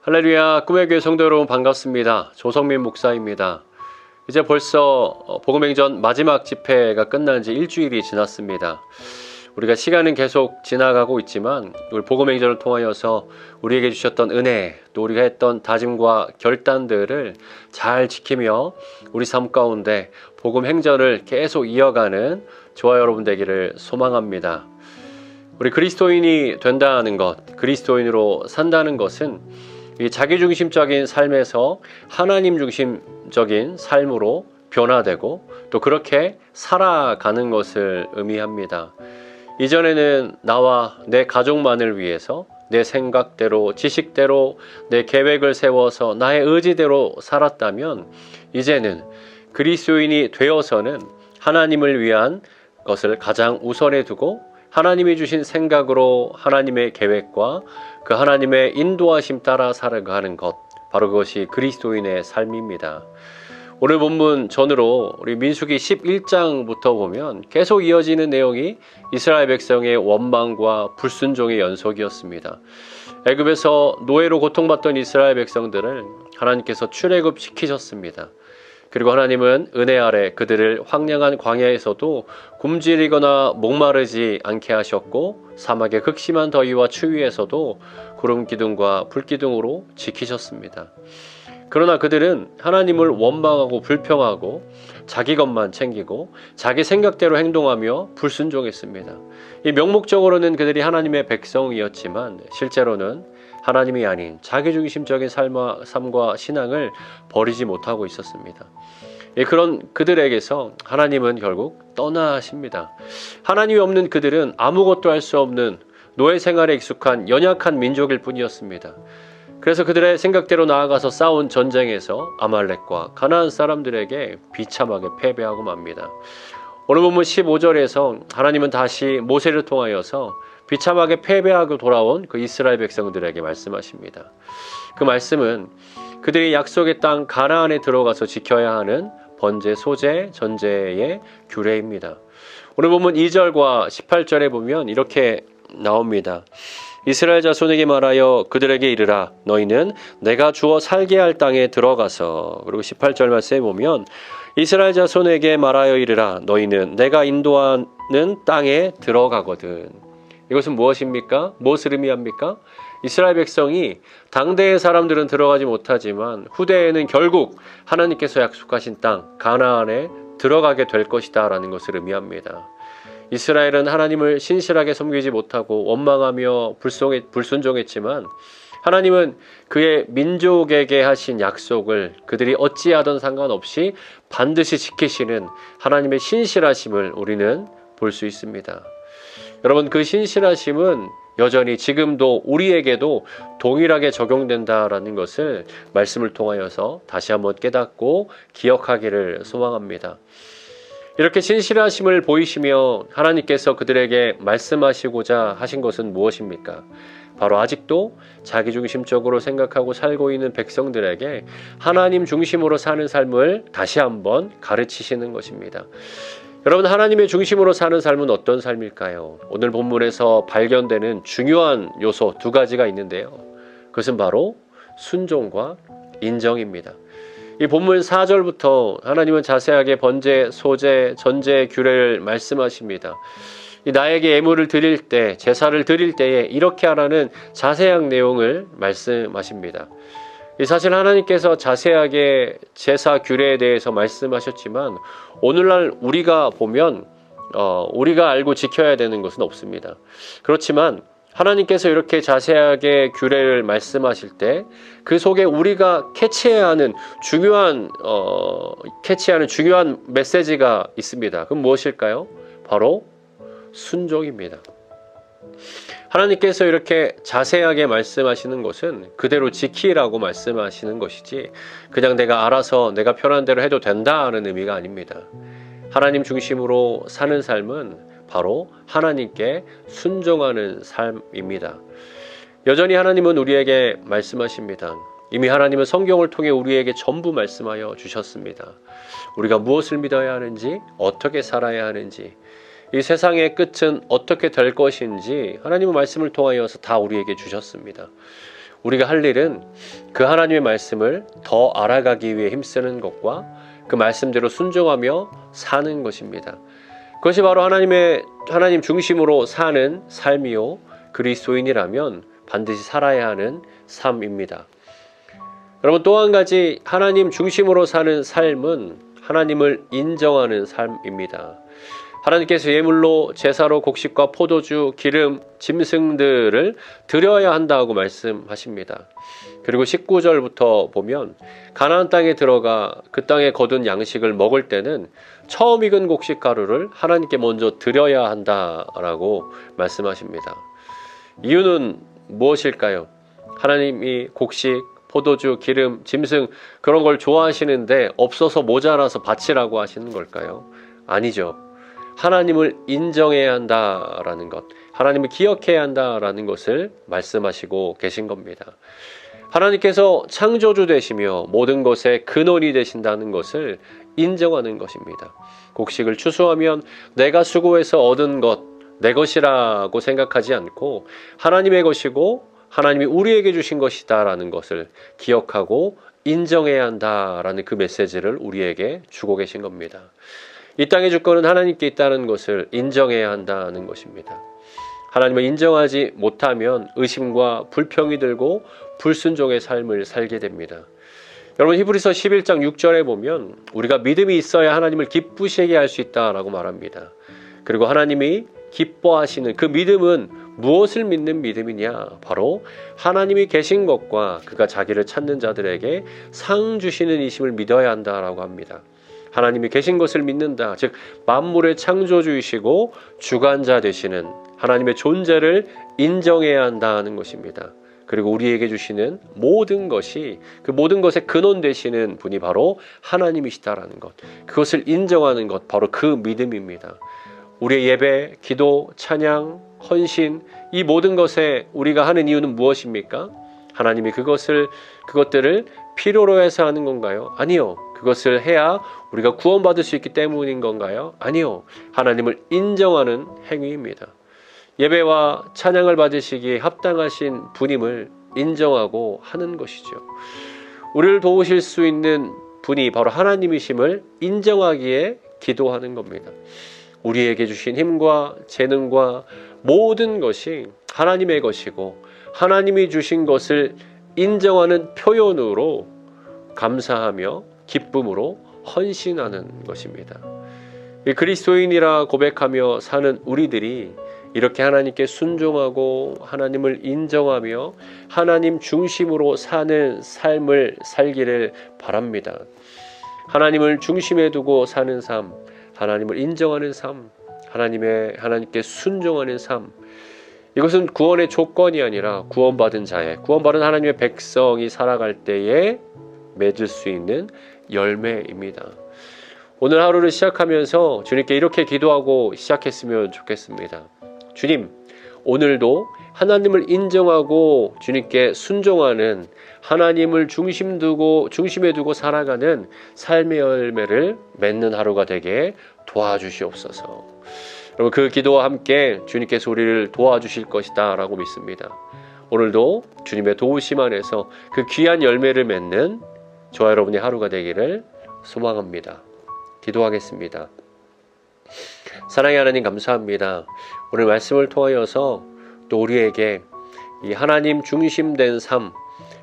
할렐루야, 꿈의 교회 성도 여러분 반갑습니다. 조성민 목사입니다. 이제 벌써 복음행전 마지막 집회가 끝난 지 일주일이 지났습니다. 우리가 시간은 계속 지나가고 있지만 우리 복음행전을 통하여서 우리에게 주셨던 은혜, 또 우리가 했던 다짐과 결단들을 잘 지키며 우리 삶 가운데 복음행전을 계속 이어가는 저와 여러분 되기를 소망합니다. 우리 그리스도인이 된다는 것, 그리스도인으로 산다는 것은 이 자기중심적인 삶에서 하나님 중심적인 삶으로 변화되고 또 그렇게 살아가는 것을 의미합니다. 이전에는 나와 내 가족만을 위해서 내 생각대로, 지식대로 내 계획을 세워서 나의 의지대로 살았다면 이제는 그리스도인이 되어서는 하나님을 위한 것을 가장 우선에 두고 하나님이 주신 생각으로 하나님의 계획과 그 하나님의 인도하심 따라 살아가는 것, 바로 그것이 그리스도인의 삶입니다. 오늘 본문 전으로 우리 민수기 11장부터 보면 계속 이어지는 내용이 이스라엘 백성의 원망과 불순종의 연속이었습니다. 애굽에서 노예로 고통받던 이스라엘 백성들을 하나님께서 출애굽시키셨습니다. 그리고 하나님은 은혜 아래 그들을 황량한 광야에서도 굶주리거나 목마르지 않게 하셨고 사막의 극심한 더위와 추위에서도 구름 기둥과 불 기둥으로 지키셨습니다. 그러나 그들은 하나님을 원망하고 불평하고 자기 것만 챙기고 자기 생각대로 행동하며 불순종했습니다. 이 명목적으로는 그들이 하나님의 백성이었지만 실제로는 하나님이 아닌 자기중심적인 삶과 신앙을 버리지 못하고 있었습니다. 그런 그들에게서 하나님은 결국 떠나십니다. 하나님이 없는 그들은 아무것도 할 수 없는 노예 생활에 익숙한 연약한 민족일 뿐이었습니다. 그래서 그들의 생각대로 나아가서 싸운 전쟁에서 아말렉과 가나안 사람들에게 비참하게 패배하고 맙니다. 오늘 본문 15절에서 하나님은 다시 모세를 통하여서 비참하게 패배하고 돌아온 그 이스라엘 백성들에게 말씀하십니다. 그 말씀은 그들이 약속의 땅 가나안에 들어가서 지켜야 하는 번제, 소제, 전제의 규례입니다. 오늘 본문 2절과 18절에 보면 이렇게 나옵니다. 이스라엘 자손에게 말하여 그들에게 이르라 너희는 내가 주어 살게 할 땅에 들어가서, 그리고 18절 말씀에 보면 이스라엘 자손에게 말하여 이르라 너희는 내가 인도하는 땅에 들어가거든. 이것은 무엇입니까? 무엇을 의미합니까? 이스라엘 백성이 당대의 사람들은 들어가지 못하지만 후대에는 결국 하나님께서 약속하신 땅 가나안에 들어가게 될 것이다 라는 것을 의미합니다. 이스라엘은 하나님을 신실하게 섬기지 못하고 원망하며 불순종했지만 하나님은 그의 민족에게 하신 약속을 그들이 어찌하든 상관없이 반드시 지키시는 하나님의 신실하심을 우리는 볼 수 있습니다. 여러분, 그 신실하심은 여전히 지금도 우리에게도 동일하게 적용된다라는 것을 말씀을 통하여서 다시 한번 깨닫고 기억하기를 소망합니다. 이렇게 신실하심을 보이시며 하나님께서 그들에게 말씀하시고자 하신 것은 무엇입니까? 바로 아직도 자기중심적으로 생각하고 살고 있는 백성들에게 하나님 중심으로 사는 삶을 다시 한번 가르치시는 것입니다. 여러분, 하나님의 중심으로 사는 삶은 어떤 삶일까요? 오늘 본문에서 발견되는 중요한 요소 두 가지가 있는데요. 그것은 바로 순종과 인정입니다. 이 본문 4절부터 하나님은 자세하게 번제, 소제, 전제의 규례를 말씀하십니다. 나에게 예물을 드릴 때, 제사를 드릴 때에 이렇게 하라는 자세한 내용을 말씀하십니다. 사실 하나님께서 자세하게 제사 규례에 대해서 말씀하셨지만 오늘날 우리가 보면 우리가 알고 지켜야 되는 것은 없습니다. 그렇지만 하나님께서 이렇게 자세하게 규례를 말씀하실 때 그 속에 우리가 캐치해야 하는 중요한 메시지가 있습니다. 그럼 무엇일까요? 바로 순종입니다. 하나님께서 이렇게 자세하게 말씀하시는 것은 그대로 지키라고 말씀하시는 것이지 그냥 내가 알아서 내가 편한 대로 해도 된다는 의미가 아닙니다. 하나님 중심으로 사는 삶은 바로 하나님께 순종하는 삶입니다. 여전히 하나님은 우리에게 말씀하십니다. 이미 하나님은 성경을 통해 우리에게 전부 말씀하여 주셨습니다. 우리가 무엇을 믿어야 하는지, 어떻게 살아야 하는지, 이 세상의 끝은 어떻게 될 것인지 하나님의 말씀을 통하여서 다 우리에게 주셨습니다. 우리가 할 일은 그 하나님의 말씀을 더 알아가기 위해 힘쓰는 것과 그 말씀대로 순종하며 사는 것입니다. 그것이 바로 하나님 중심으로 사는 삶이요, 그리스도인이라면 반드시 살아야 하는 삶입니다. 여러분, 또 한 가지 하나님 중심으로 사는 삶은 하나님을 인정하는 삶입니다. 하나님께서 예물로 제사로 곡식과 포도주, 기름, 짐승들을 드려야 한다고 말씀하십니다. 그리고 19절부터 보면 가나안 땅에 들어가 그 땅에 거둔 양식을 먹을 때는 처음 익은 곡식 가루를 하나님께 먼저 드려야 한다라고 말씀하십니다. 이유는 무엇일까요? 하나님이 곡식, 포도주, 기름, 짐승 그런 걸 좋아하시는데 없어서 모자라서 바치라고 하시는 걸까요? 아니죠. 하나님을 인정해야 한다라는 것, 하나님을 기억해야 한다라는 것을 말씀하시고 계신 겁니다. 하나님께서 창조주 되시며 모든 것의 근원이 되신다는 것을 인정하는 것입니다. 곡식을 추수하면 내가 수고해서 얻은 것, 내 것이라고 생각하지 않고 하나님의 것이고 하나님이 우리에게 주신 것이다라는 것을 기억하고 인정해야 한다라는 그 메시지를 우리에게 주고 계신 겁니다. 이 땅의 주권은 하나님께 있다는 것을 인정해야 한다는 것입니다. 하나님을 인정하지 못하면 의심과 불평이 들고 불순종의 삶을 살게 됩니다. 여러분, 히브리서 11장 6절에 보면 우리가 믿음이 있어야 하나님을 기쁘시게 할 수 있다라고 말합니다. 그리고 하나님이 기뻐하시는 그 믿음은 무엇을 믿는 믿음이냐? 바로 하나님이 계신 것과 그가 자기를 찾는 자들에게 상 주시는 이심을 믿어야 한다라고 합니다. 하나님이 계신 것을 믿는다. 즉 만물의 창조주이시고 주관자 되시는 하나님의 존재를 인정해야 한다는 것입니다. 그리고 우리에게 주시는 모든 것이 그 모든 것의 근원 되시는 분이 바로 하나님이시다라는 것. 그것을 인정하는 것, 바로 그 믿음입니다. 우리의 예배, 기도, 찬양, 헌신, 이 모든 것에 우리가 하는 이유는 무엇입니까? 하나님이 그것들을 필요로 해서 하는 건가요? 아니요. 그것을 해야 우리가 구원받을 수 있기 때문인 건가요? 아니요. 하나님을 인정하는 행위입니다. 예배와 찬양을 받으시기에 합당하신 분임을 인정하고 하는 것이죠. 우리를 도우실 수 있는 분이 바로 하나님이심을 인정하기에 기도하는 겁니다. 우리에게 주신 힘과 재능과 모든 것이 하나님의 것이고 하나님이 주신 것을 인정하는 표현으로 감사하며 기쁨으로 헌신하는 것입니다. 그리스도인이라 고백하며 사는 우리들이 이렇게 하나님께 순종하고 하나님을 인정하며 하나님 중심으로 사는 삶을 살기를 바랍니다. 하나님을 중심에 두고 사는 삶, 하나님을 인정하는 삶, 하나님께 순종하는 삶, 이것은 구원의 조건이 아니라 구원받은 하나님의 백성이 살아갈 때에 맺을 수 있는 열매입니다. 오늘 하루를 시작하면서 주님께 이렇게 기도하고 시작했으면 좋겠습니다. 주님, 오늘도 하나님을 인정하고 주님께 순종하는 하나님을 중심에 두고 살아가는 삶의 열매를 맺는 하루가 되게 도와주시옵소서. 여러분, 그 기도와 함께 주님께서 우리를 도와주실 것이다 라고 믿습니다. 오늘도 주님의 도우심 안에서 그 귀한 열매를 맺는 저와 여러분의 하루가 되기를 소망합니다. 기도하겠습니다. 사랑의 하나님, 감사합니다. 오늘 말씀을 통하여서 또 우리에게 이 하나님 중심된 삶,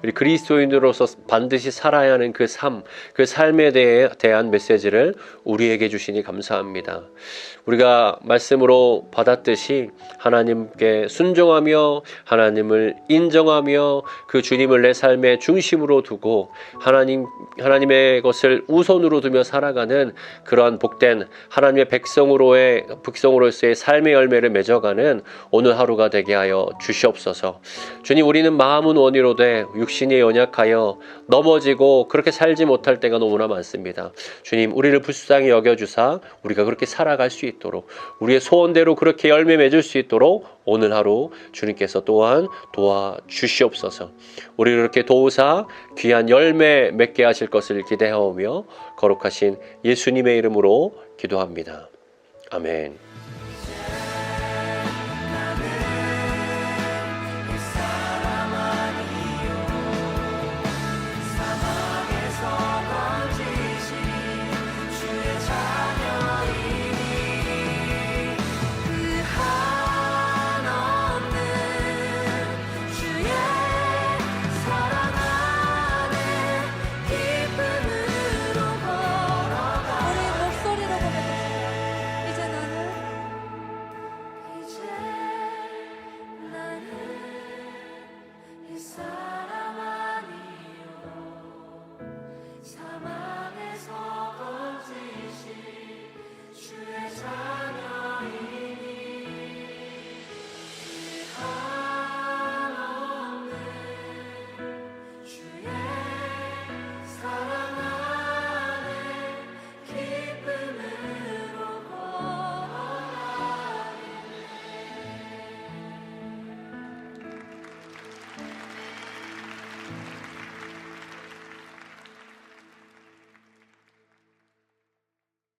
우리 그리스도인으로서 반드시 살아야 하는 그 삶에 대한 메시지를 우리에게 주시니 감사합니다. 우리가 말씀으로 받았듯이 하나님께 순종하며 하나님을 인정하며 그 주님을 내 삶의 중심으로 두고 하나님의 것을 우선으로 두며 살아가는 그러한 복된 하나님의 백성으로서의 삶의 열매를 맺어가는 오늘 하루가 되게 하여 주시옵소서. 주님, 우리는 마음은 원이로되 육신이 연약하여 넘어지고 그렇게 살지 못할 때가 너무나 많습니다. 주님, 우리를 불쌍히 여겨주사 우리가 그렇게 살아갈 수 있도록, 우리의 소원대로 그렇게 열매 맺을 수 있도록 오늘 하루 주님께서 또한 도와주시옵소서. 우리를 이렇게 도우사 귀한 열매 맺게 하실 것을 기대하오며 거룩하신 예수님의 이름으로 기도합니다. 아멘.